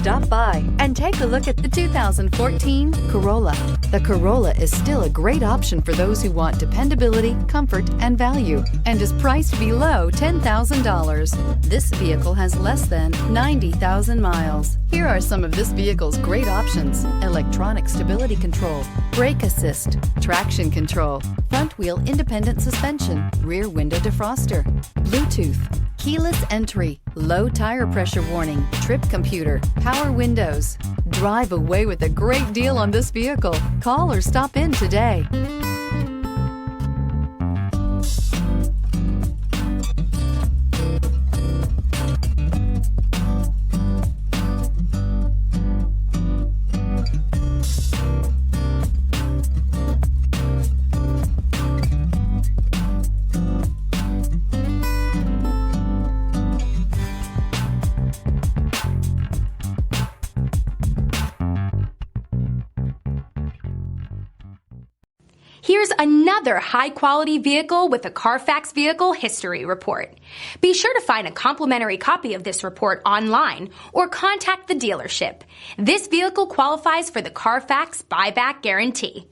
Stop by and take a look at the 2014 Corolla. The Corolla is still a great option for those who want dependability, comfort, and value, and is priced below $10,000. This vehicle has less than 90,000 miles. Here are some of this vehicle's great options: electronic stability control, brake assist, traction control, front wheel independent suspension, rear window defroster, Bluetooth, keyless entry, low tire pressure warning, trip computer, power windows. Drive away with a great deal on this vehicle. Call or stop in today. Here's another high-quality vehicle with a Carfax Vehicle History Report. Be sure to find a complimentary copy of this report online or contact the dealership. This vehicle qualifies for the Carfax Buyback Guarantee.